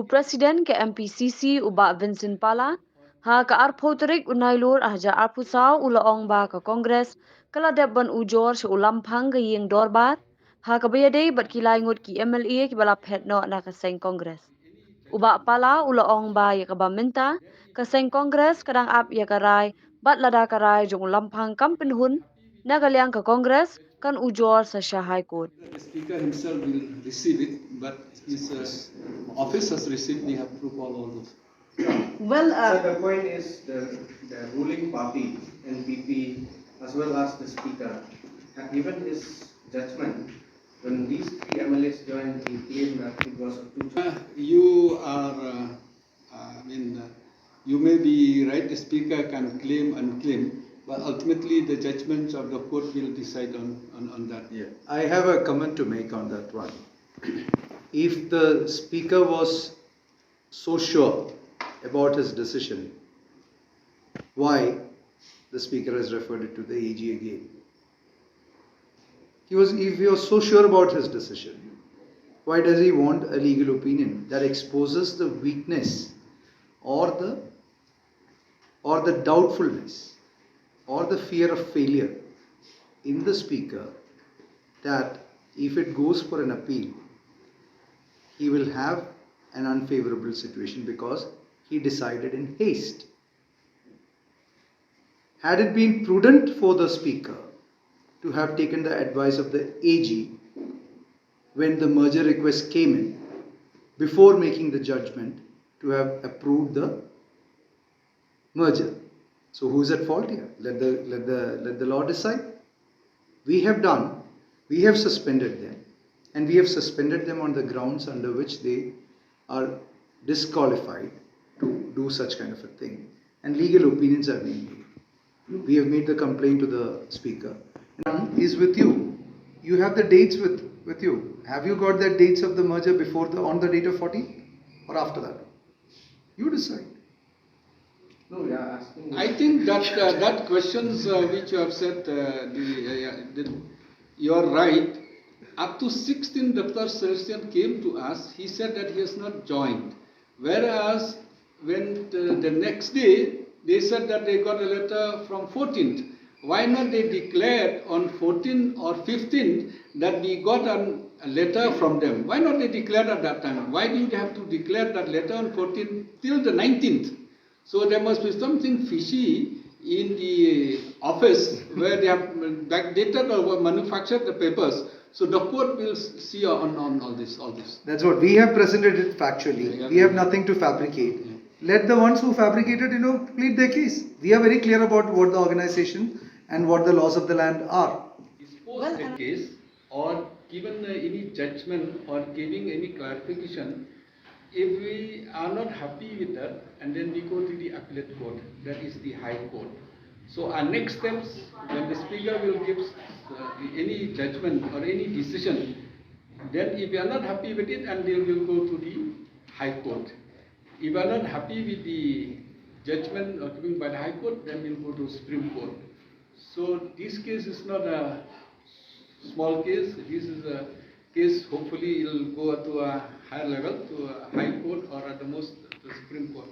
Presiden ke MPCC ubak Vincent Pala, ha ka arphoterik unailur ahja arpusau ulaong ba ka Kongres, kala debban Ujor se Lamphang ke ying dorbat, ha ka bayadei bat kilai ngut ki MLA Kiba Phet no na ka seng Kongres. Ubak Pala ulaong ba ya ka minta, ka seng Kongres kadang ap ya karai, bat Lada karai jong Lamphang Kam Pynhun, na kaliang ka Kongres kan Ujor sa High Court. The Speaker himself will receive it, but his office has received the approval all those. Well, so the point is the ruling party, NPP, as well as the Speaker, have given his judgment. When these three MLAs joined, he claimed that it was a You are, you may be right, the Speaker can claim and claim, but ultimately the judgments of the court will decide on that. Yeah, I have a comment to make on that one. If the Speaker was so sure about his decision, why the Speaker has referred it to the AG again? If he was so sure about his decision, why does he want a legal opinion that exposes the weakness or the doubtfulness or the fear of failure in the Speaker, that if it goes for an appeal, he will have an unfavorable situation because he decided in haste? Had it been prudent for the Speaker to have taken the advice of the AG when the merger request came in, before making the judgment, to have approved the merger? So who is at fault here? Let the law decide. We have suspended them, and we have suspended them on the grounds under which they are disqualified to do such kind of a thing, and legal opinions are being made. We have made the complaint to the Speaker. And is with you. You have the dates with you. Have you got the dates of the merger on the date of 40 or after that? You decide. No, we are asking. I think that that questions which you have said, you are right. Up to 16, Dr. Celestian came to us. He said that he has not joined. Whereas when the next day, they said that they got a letter from 14th. Why not they declared on 14th or 15th that we got a letter from them? Why not they declared at that time? Why do you have to declare that letter on 14th till the 19th? So there must be something fishy in the office where they have backdated or manufactured the papers. So the court will see on all this. That's what we have presented it factually. We have nothing to fabricate. Yeah. Let the ones who fabricated, plead their case. We are very clear about what the organization and what the laws of the land are. Dispose the case or given any judgment or giving any clarification. If we are not happy with that, and then we go to the appellate court, that is the High Court. So our next steps, when the Speaker will give any judgment or any decision, then if we are not happy with it, and then we will go to the High Court. If we are not happy with the judgment given by the High Court, then we will go to Supreme Court. So this case is not a small case. This is a case, hopefully it will go to a higher level, to a High Court or at the most to the Supreme Court.